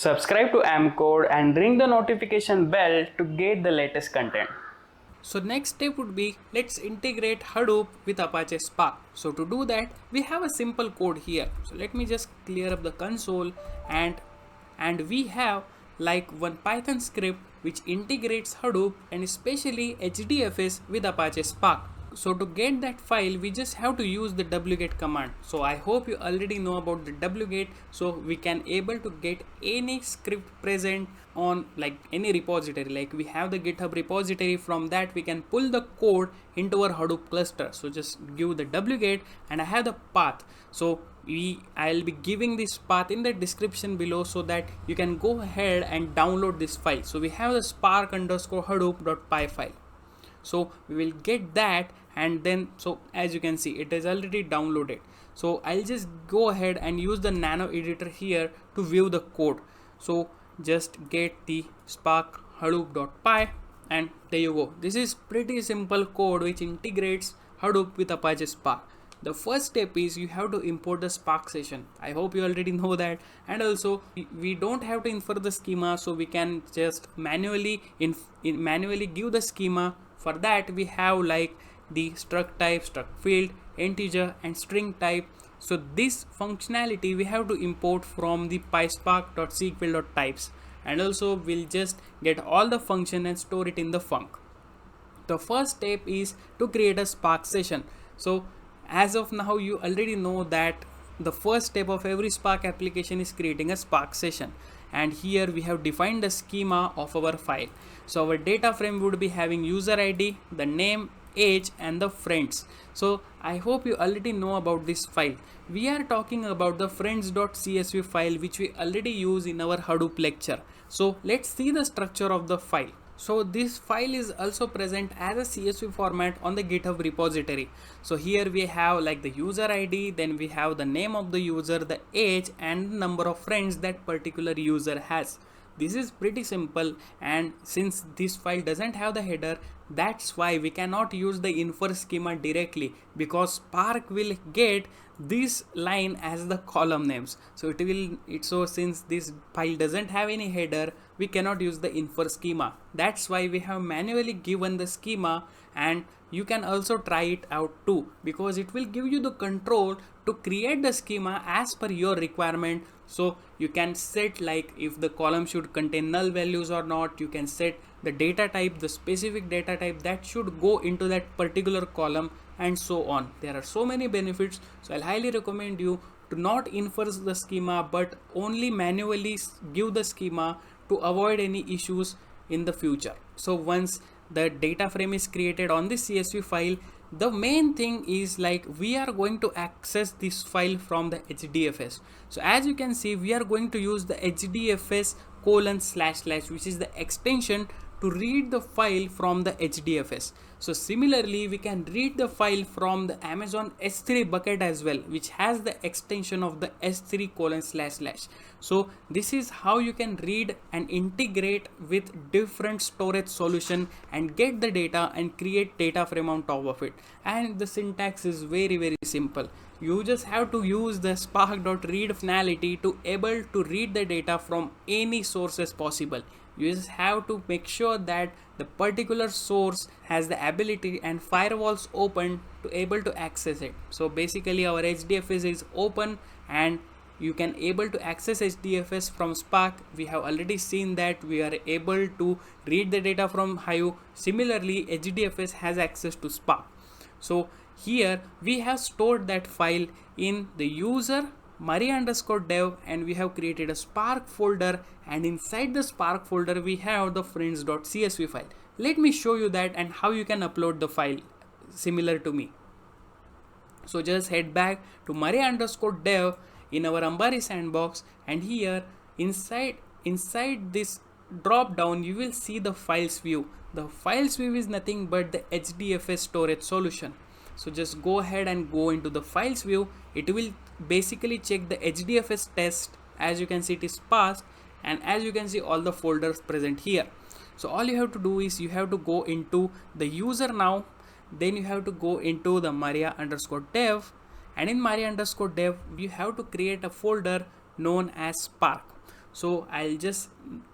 Subscribe to AmpCode and ring the notification bell to get the latest content. So next step would be, let's integrate Hadoop with Apache Spark. So to do that, we have a simple code here. So let me just clear up the console and we have like one Python script which integrates Hadoop and especially HDFS with Apache Spark. So to get that file, we just have to use the wget command. So I hope you already know about the wget, so we can able to get any script present on like any repository. Like we have the GitHub repository, from that we can pull the code into our Hadoop cluster. So just give the wget and I have the path. So I'll be giving this path in the description below so that you can go ahead and download this file. So we have the spark_hadoop.py file. So we will get that, and then so as you can see it is already downloaded. So I'll just go ahead and use the nano editor here to view the code. So just get the spark-hadoop.py and there you go. This is pretty simple code which integrates Hadoop with Apache Spark. The first step is you have to import the Spark session. I hope you already know that. And also we don't have to infer the schema, so we can just manually manually give the schema. For that we have like the struct type, struct field, integer and string type. So this functionality we have to import from the pyspark.sql.types, and also we'll just get all the function and store it in the func. The first step is to create a Spark session. So as of now you already know that the first step of every Spark application is creating a Spark session, and here we have defined the schema of our file. So our data frame would be having user ID, the name, age and the friends. So I hope you already know about this file. We are talking about the friends.csv file which we already use in our Hadoop lecture. So let's see the structure of the file. So this file is also present as a CSV format on the GitHub repository. So here we have like the user ID, then we have the name of the user, the age and the number of friends that particular user has. This is pretty simple, and since this file doesn't have the header, that's why we cannot use the infer schema directly, because Spark will get this line as the column names. So so since this file doesn't have any header, we cannot use the infer schema. That's why we have manually given the schema, and you can also try it out too, because it will give you the control to create the schema as per your requirement. So you can set like if the column should contain null values or not. You can set the data type, the specific data type that should go into that particular column, and so on. There are so many benefits, so I'll highly recommend you to not infer the schema but only manually give the schema to avoid any issues in the future. So once the data frame is created on this CSV file, the main thing is like we are going to access this file from the HDFS. So as you can see, we are going to use the HDFS : which is the extension to read the file from the HDFS. So similarly, we can read the file from the Amazon S3 bucket as well, which has the extension of the S3 : So this is how you can read and integrate with different storage solution and get the data and create data frame on top of it. And the syntax is very simple. You just have to use the spark.read functionality to able to read the data from any sources possible. You just have to make sure that the particular source has the ability and firewalls open to able to access it. So basically our HDFS is open and you can able to access HDFS from Spark. We have already seen that we are able to read the data from Hadoop. Similarly, HDFS has access to Spark. So here we have stored that file in the user Maria_dev, and we have created a Spark folder, and inside the Spark folder we have the friends.csv file. Let me show you that and how you can upload the file similar to me. So just head back to Maria_dev in our Ambari sandbox, and here inside this drop down you will see the files view. The files view is nothing but the HDFS storage solution. So just go ahead and go into the files view. It will basically check the HDFS test. As you can see, it is passed, and as you can see all the folders present here. So all you have to do is you have to go into the user now, then you have to go into the Maria_dev, and in Maria_dev you have to create a folder known as Spark. So I'll just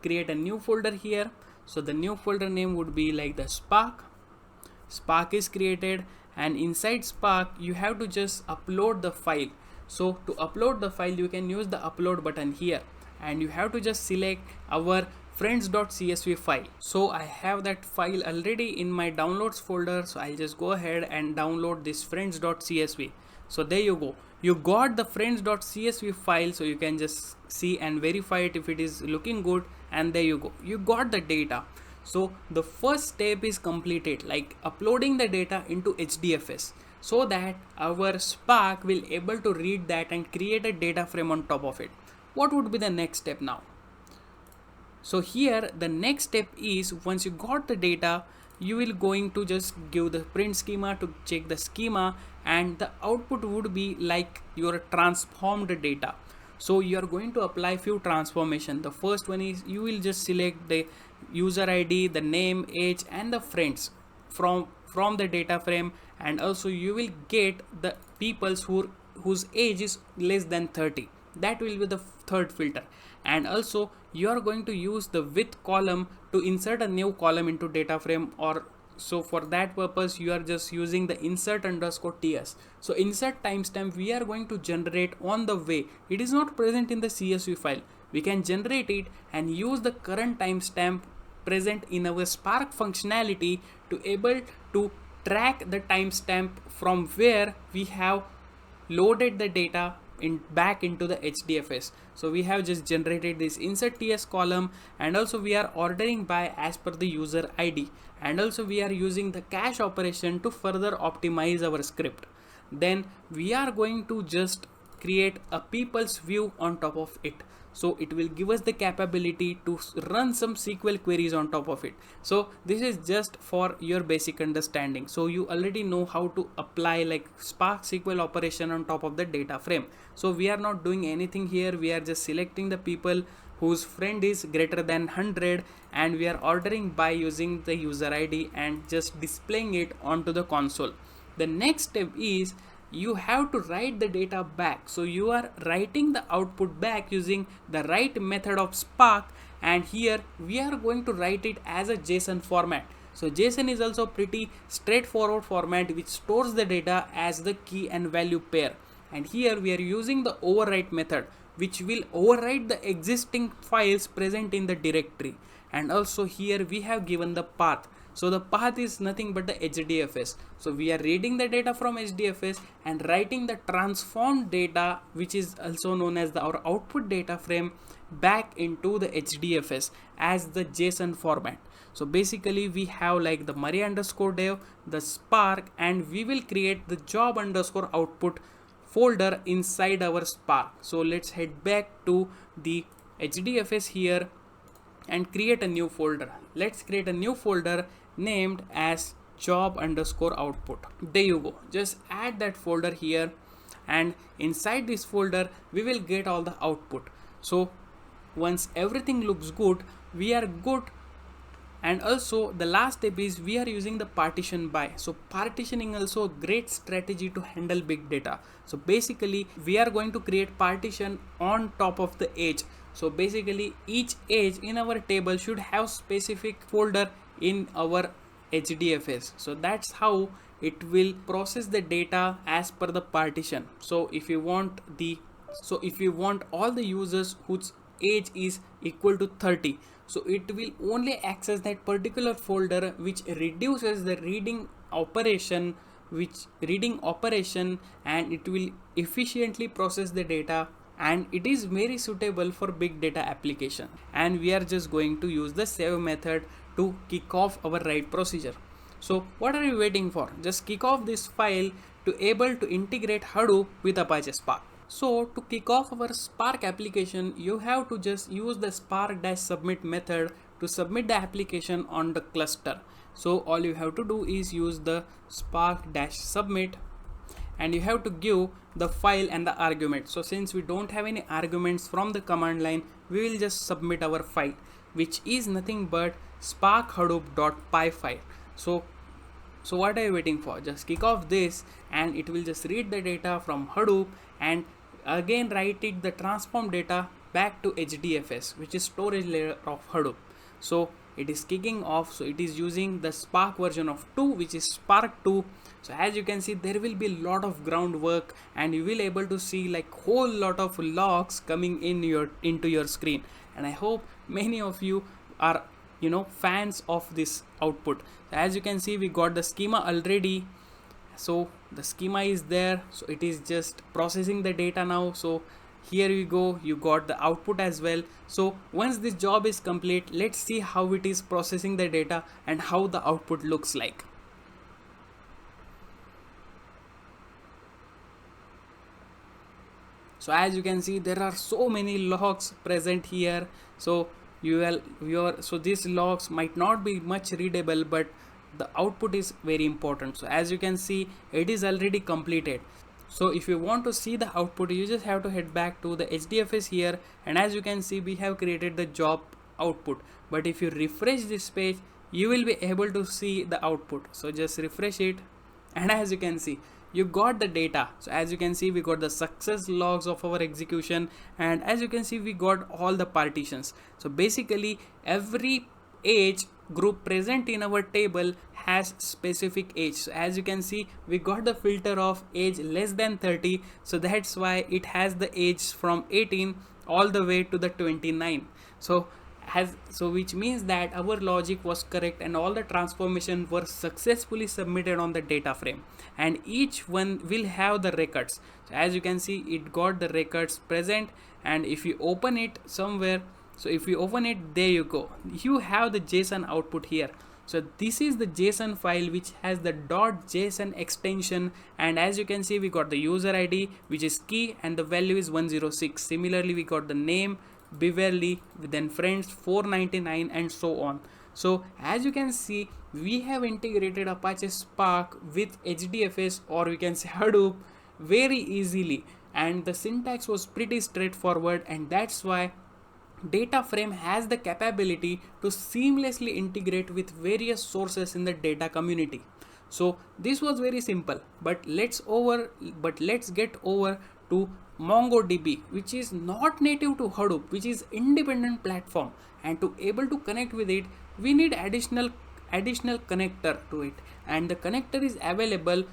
create a new folder here. So the new folder name would be like the Spark is created, and inside Spark you have to just upload the file. So to upload the file you can use the upload button here, and you have to just select our friends.csv file. So I have that file already in my downloads folder, so I'll just go ahead and download this friends.csv. So there you go, you got the friends.csv file, so you can just see and verify it if it is looking good, and there you go, you got the data. So the first step is completed, like uploading the data into HDFS, so that our Spark will able to read that and create a data frame on top of it. What would be the next step now? So here the next step is, once you got the data, you will going to just give the print schema to check the schema, and the output would be like your transformed data. So you are going to apply few transformation. The first one is you will just select the user ID, the name, age, and the friends from the data frame, and also you will get the peoples whose age is less than 30. That will be the third filter. And also you are going to use the with column to insert a new column into data frame, or so for that purpose you are just using the insert underscore ts. So insert timestamp we are going to generate on the way it is not present in the CSV file. We can generate it and use the current timestamp present in our Spark functionality to able to track the timestamp from where we have loaded the data back into the HDFS. So we have just generated this insert ts column, and also we are ordering by as per the user ID, and also we are using the cache operation to further optimize our script. Then we are going to just create a people's view on top of it. So it will give us the capability to run some SQL queries on top of it. So this is just for your basic understanding. So you already know how to apply like Spark SQL operation on top of the data frame. So we are not doing anything here. We are just selecting the people whose friend is greater than 100, and we are ordering by using the user ID and just displaying it onto the console. The next step is you have to write the data back. So you are writing the output back using the write method of Spark, and here we are going to write it as a JSON format. So JSON is also pretty straightforward format which stores the data as the key and value pair, and here we are using the overwrite method which will overwrite the existing files present in the directory. And also here we have given the path. So the path is nothing but the HDFS. So we are reading the data from HDFS and writing the transformed data, which is also known as our output data frame, back into the HDFS as the JSON format. So basically we have like the Maria underscore dev, the Spark, and we will create the job underscore output folder inside our Spark. So let's head back to the HDFS here and create a new folder. Let's create a new folder named as job underscore output. There you go, just add that folder here, and inside this folder we will get all the output. So once everything looks good, we are good. And also the last step is we are using the partition by. So partitioning also a great strategy to handle big data. So basically we are going to create partition on top of the age. So basically each age in our table should have specific folder in our HDFS. So that's how it will process the data as per the partition. So if you want all the users whose age is equal to 30, so it will only access that particular folder which reduces the reading operation, and it will efficiently process the data, and it is very suitable for big data application. And we are just going to use the save method to kick off our write procedure. So what are you waiting for? Just kick off this file to able to integrate Hadoop with Apache Spark. So to kick off our Spark application, you have to just use the spark-submit method to submit the application on the cluster. So all you have to do is use the spark-submit, and you have to give the file and the argument. So since we don't have any arguments from the command line, we will just submit our file, which is nothing but Spark-Hadoop.py file. So what are you waiting for? Just kick off this, and it will just read the data from Hadoop and again write it the transform data back to HDFS, which is storage layer of Hadoop. So it is kicking off, so it is using the Spark version of 2, which is Spark 2. So as you can see, there will be a lot of groundwork, and you will able to see like whole lot of logs coming into your screen. And I hope many of you are fans of this output. So as you can see, we got the schema already. So the schema is there, so it is just processing the data now. So here you go, you got the output as well. So once this job is complete, let's see how it is processing the data and how the output looks like. So as you can see, there are so many logs present here. So so these logs might not be much readable, but the output is very important. So as you can see, it is already completed. So if you want to see the output, you just have to head back to the HDFS here, and as you can see, we have created the job output. But if you refresh this page, you will be able to see the output. So just refresh it, and as you can see, you got the data. So as you can see, we got the success logs of our execution, and as you can see, we got all the partitions. So basically every age group present in our table has specific age. So as you can see, we got the filter of age less than 30, so that's why it has the age from 18 all the way to the 29. So which means that our logic was correct, and all the transformation were successfully submitted on the data frame, and each one will have the records. So as you can see, it got the records present, and if you open it somewhere, so if you open it, there you go, you have the JSON output here. So this is the JSON file which has the .json extension, and as you can see, we got the user ID, which is key, and the value is 106. Similarly, we got the name Beverly, then friends 499, and so on. So as you can see, we have integrated Apache Spark with HDFS, or we can say Hadoop, very easily, and the syntax was pretty straightforward, and that's why data frame has the capability to seamlessly integrate with various sources in the data community. So this was very simple, but let's get over to MongoDB, which is not native to Hadoop, which is independent platform, and to able to connect with it, we need additional connector to it, and the connector is available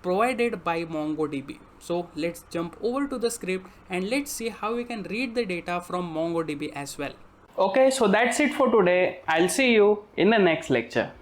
provided by MongoDB. So let's jump over to the script and let's see how we can read the data from MongoDB as well. Okay, so that's it for today. I'll see you in the next lecture.